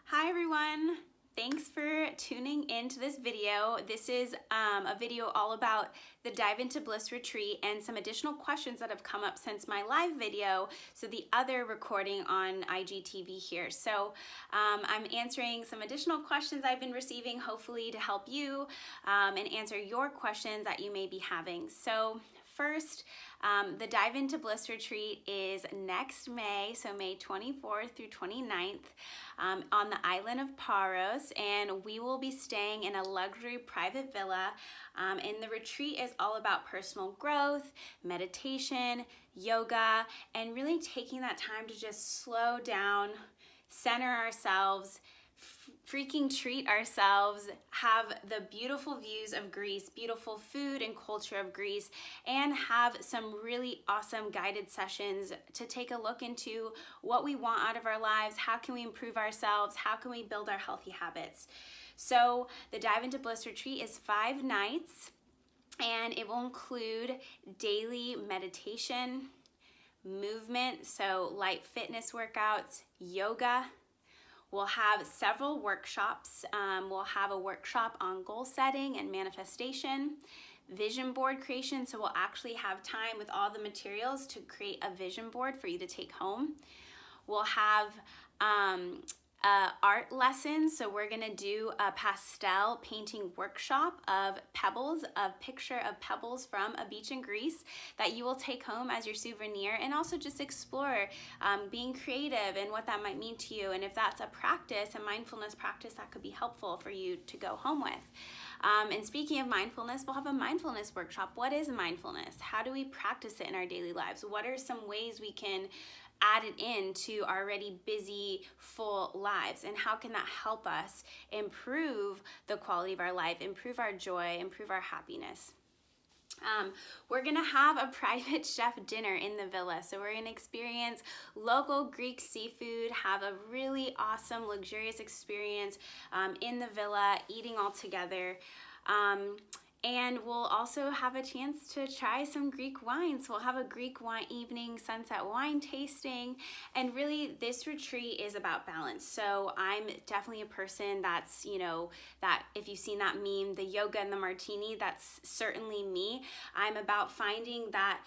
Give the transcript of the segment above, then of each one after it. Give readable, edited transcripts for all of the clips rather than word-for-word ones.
Hi everyone! Thanks for tuning into this video. This is a video all about the Dive into Bliss Retreat and some additional questions that have come up since my live video, so the other recording on IGTV here. So I'm answering some additional questions I've been receiving, hopefully to help you and answer your questions that you may be having. So first, the Dive into Bliss Retreat is next May, so May 24th through 29th on the island of Paros, and we will be staying in a luxury private villa. And the retreat is all about personal growth, meditation, yoga, and really taking that time to just slow down, center ourselves, freaking treat ourselves, have the beautiful views of Greece, beautiful food and culture of Greece, and have some really awesome guided sessions to take a look into what we want out of our lives, how can we improve ourselves, how can we build our healthy habits. So the Dive into Bliss Retreat is 5 nights, and it will include daily meditation, movement, so light fitness workouts, yoga. We'll have several workshops. We'll have a workshop on goal setting and manifestation, vision board creation, so we'll actually have time with all the materials to create a vision board for you to take home. We'll have art lessons, so we're gonna do a pastel painting workshop of pebbles, a picture of pebbles from a beach in Greece that you will take home as your souvenir, and also just explore being creative and what that might mean to you, and if that's a practice, a mindfulness practice that could be helpful for you to go home with. And speaking of mindfulness, we'll have a mindfulness workshop. What is mindfulness? How do we practice it in our daily lives? What are some ways we can add it into our already busy, full lives, and how can that help us improve the quality of our life, improve our joy, improve our happiness? We're gonna have a private chef dinner in the villa, so we're gonna experience local Greek seafood, have a really awesome, luxurious experience in the villa, eating all together. And we'll also have a chance to try some Greek wines. We'll have a Greek wine evening, sunset wine tasting, and really this retreat is about balance. So I'm definitely a person that's, that if you've seen that meme, the yoga and the martini, that's certainly me. I'm about finding that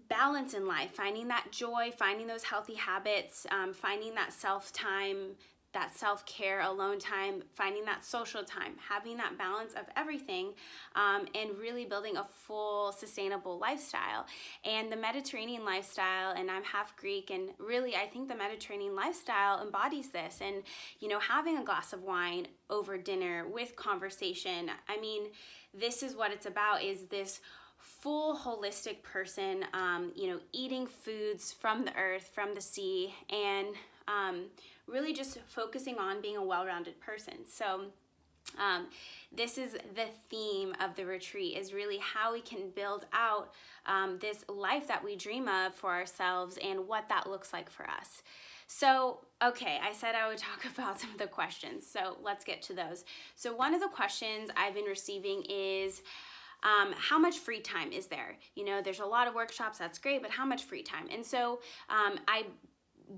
balance in life, finding that joy, finding those healthy habits, finding that self-time, that self-care, alone time, finding that social time, having that balance of everything, and really building a full sustainable lifestyle. And the Mediterranean lifestyle, and I'm half Greek, and really I think the Mediterranean lifestyle embodies this. And having a glass of wine over dinner with conversation, I mean, this is what it's about, is this full holistic person, eating foods from the earth, from the sea, and really just focusing on being a well-rounded person. So this is the theme of the retreat, is really how we can build out this life that we dream of for ourselves and what that looks like for us. So, okay, I said I would talk about some of the questions, so let's get to those. So one of the questions I've been receiving is, how much free time is there? There's a lot of workshops, that's great, but how much free time? And so I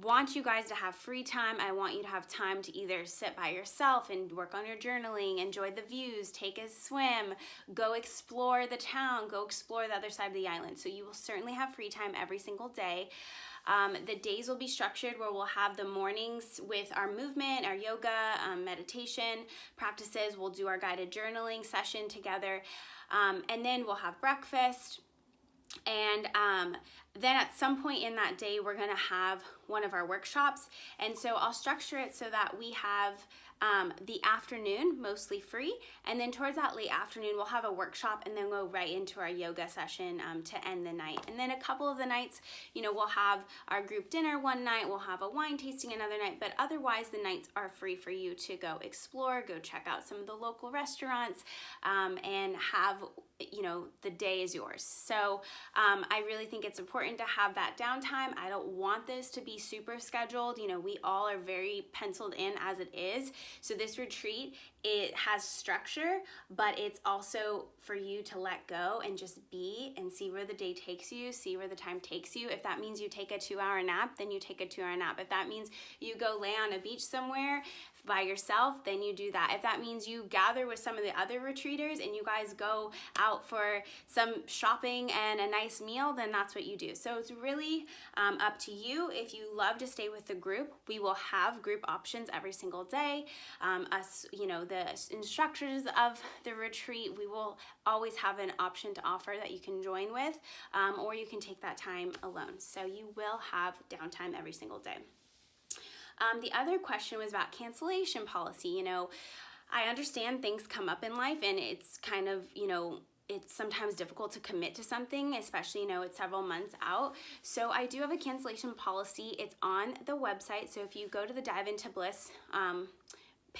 want you guys to have free time. I want you to have time to either sit by yourself and work on your journaling, enjoy the views, take a swim, go explore the town, go explore the other side of the island. So you will certainly have free time every single day. The days will be structured where we'll have the mornings with our movement, our yoga, meditation practices. We'll do our guided journaling session together. And then we'll have breakfast. And then at some point in that day, we're gonna have one of our workshops. And so I'll structure it so that we have the afternoon mostly free. And then towards that late afternoon, we'll have a workshop and then go right into our yoga session to end the night. And then a couple of the nights, we'll have our group dinner one night, we'll have a wine tasting another night, but otherwise the nights are free for you to go explore, go check out some of the local restaurants, and have, the day is yours. So I really think it's important to have that downtime. I don't want this to be super scheduled. We all are very penciled in as it is. So this retreat, it has structure, but it's also for you to let go and just be and see where the day takes you, see where the time takes you. If that means you take a 2-hour nap, then you take a 2-hour nap. If that means you go lay on a beach somewhere, by yourself, then you do that. If that means you gather with some of the other retreaters and you guys go out for some shopping and a nice meal, then that's what you do. So it's really up to you. If you love to stay with the group, we will have group options every single day. Us, you know, the instructors of the retreat, we will always have an option to offer that you can join with, or you can take that time alone. So you will have downtime every single day. The other question was about cancellation policy. You know, I understand things come up in life and it's kind of, you know, it's sometimes difficult to commit to something, especially, you know, it's several months out. So I do have a cancellation policy. It's on the website. So if you go to the Dive Into Bliss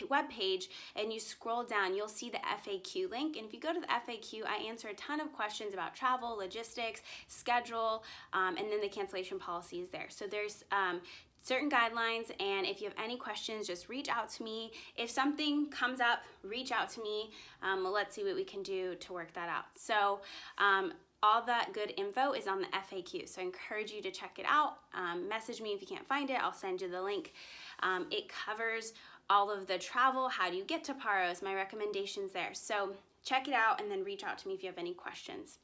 webpage and you scroll down, you'll see the FAQ link. And if you go to the FAQ, I answer a ton of questions about travel, logistics, schedule, and then the cancellation policy is there. So there's certain guidelines, and if you have any questions, just reach out to me. If something comes up, reach out to me. Let's see what we can do to work that out. So all that good info is on the FAQ, so I encourage you to check it out. Message me if you can't find it. I'll send you the link. It covers all of the travel, how do you get to Paros, my recommendations there. So check it out and then reach out to me if you have any questions.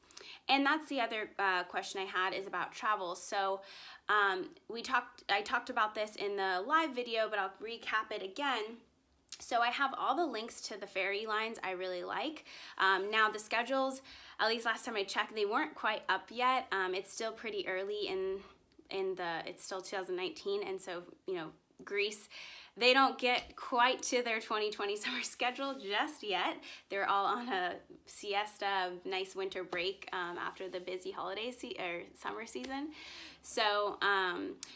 And that's the other question I had, is about travel. So I talked about this in the live video, but I'll recap it again. So I have all the links to the ferry lines I really like. Now the schedules, at least last time I checked, they weren't quite up yet. It's still pretty early it's still 2019, and so, you know, Greece, they don't get quite to their 2020 summer schedule just yet. They're all on a siesta, nice winter break after the busy holiday or summer season. So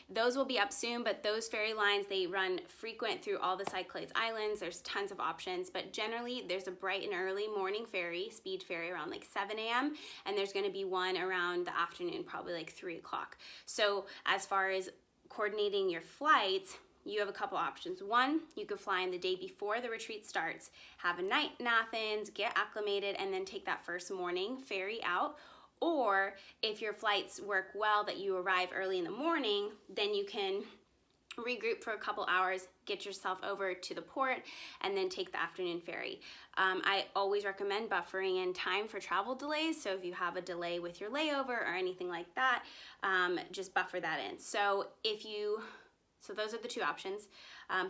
those will be up soon, but those ferry lines, they run frequent through all the Cyclades Islands. There's tons of options, but generally there's a bright and early morning ferry, speed ferry, around like 7 a.m. and there's going to be one around the afternoon, probably like 3 o'clock. So as far as coordinating your flights, you have a couple options. One, you could fly in the day before the retreat starts, have a night in Athens, get acclimated, and then take that first morning ferry out. Or if your flights work well, that you arrive early in the morning, then you can regroup for a couple hours, get yourself over to the port, and then take the afternoon ferry. I always recommend buffering in time for travel delays. So if you have a delay with your layover or anything like that, just buffer that in. So those are the two options.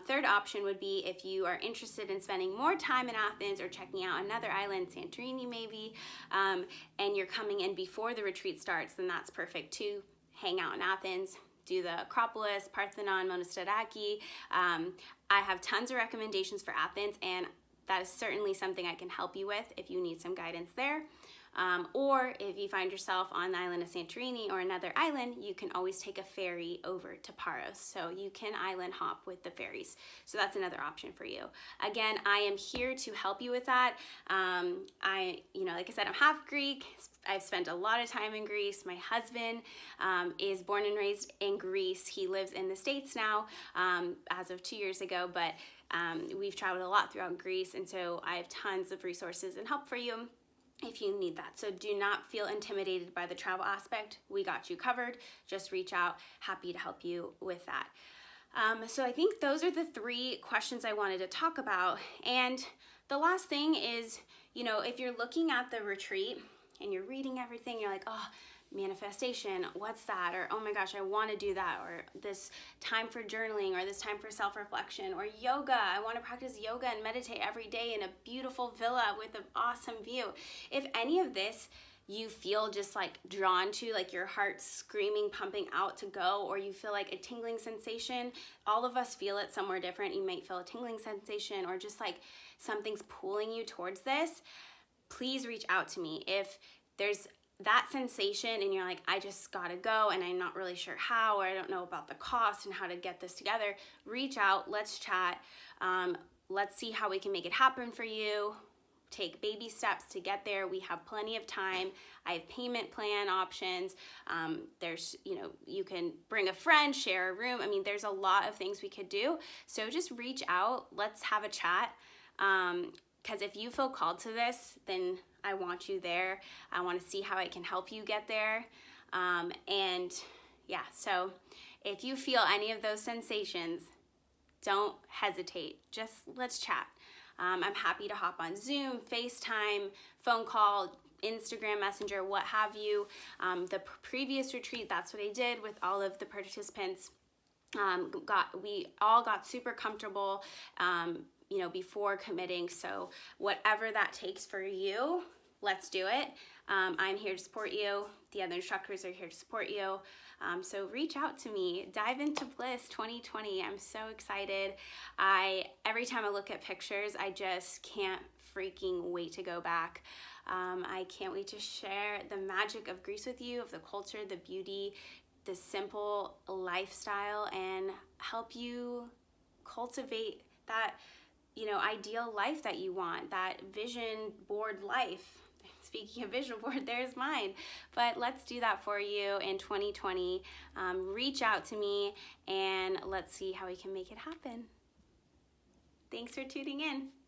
Third option would be if you are interested in spending more time in Athens or checking out another island, Santorini maybe, and you're coming in before the retreat starts, then that's perfect too. Hang out in Athens, do the Acropolis, Parthenon, Monastырaki. I have tons of recommendations for Athens, and that is certainly something I can help you with if you need some guidance there. Or if you find yourself on the island of Santorini or another island, you can always take a ferry over to Paros. So you can island hop with the ferries. So that's another option for you. Again, I am here to help you with that. Like I said, I'm half Greek. I've spent a lot of time in Greece. My husband is born and raised in Greece. He lives in the States now as of 2 years ago, but we've traveled a lot throughout Greece, and so I have tons of resources and help for you if you need that. So do not feel intimidated by the travel aspect. We got you covered. Just reach out. Happy to help you with that. So I think those are the 3 questions I wanted to talk about. And the last thing is, you know, if you're looking at the retreat and you're reading everything, you're like, oh, manifestation, what's that? Or, oh my gosh, I want to do that. Or this time for journaling, or this time for self-reflection, or yoga. I want to practice yoga and meditate every day in a beautiful villa with an awesome view. If any of this you feel just like drawn to, like your heart screaming, pumping out to go, or you feel like a tingling sensation, all of us feel it somewhere different. You might feel a tingling sensation, or just like something's pulling you towards this. Please reach out to me. If there's that sensation and you're like, I just gotta go and I'm not really sure how, or I don't know about the cost and how to get this together, reach out, let's chat. Let's see how we can make it happen for you. Take baby steps to get there. We have plenty of time. I have payment plan options. There's, you can bring a friend, share a room. I mean, there's a lot of things we could do. So just reach out, let's have a chat. Because if you feel called to this, then I want you there. I want to see how I can help you get there. So if you feel any of those sensations, don't hesitate. Just let's chat. I'm happy to hop on Zoom, FaceTime, phone call, Instagram Messenger, what have you. The previous retreat, that's what I did with all of the participants. We all got super comfortable, before committing. So whatever that takes for you, let's do it. I'm here to support you. The other instructors are here to support you. So reach out to me. Dive into Bliss 2020. I'm so excited. Every time I look at pictures, I just can't freaking wait to go back. I can't wait to share the magic of Greece with you, of the culture, the beauty, the simple lifestyle, and help you cultivate that, ideal life that you want, that vision board life. Speaking of vision board, there's mine. But let's do that for you in 2020. Reach out to me and let's see how we can make it happen. Thanks for tuning in.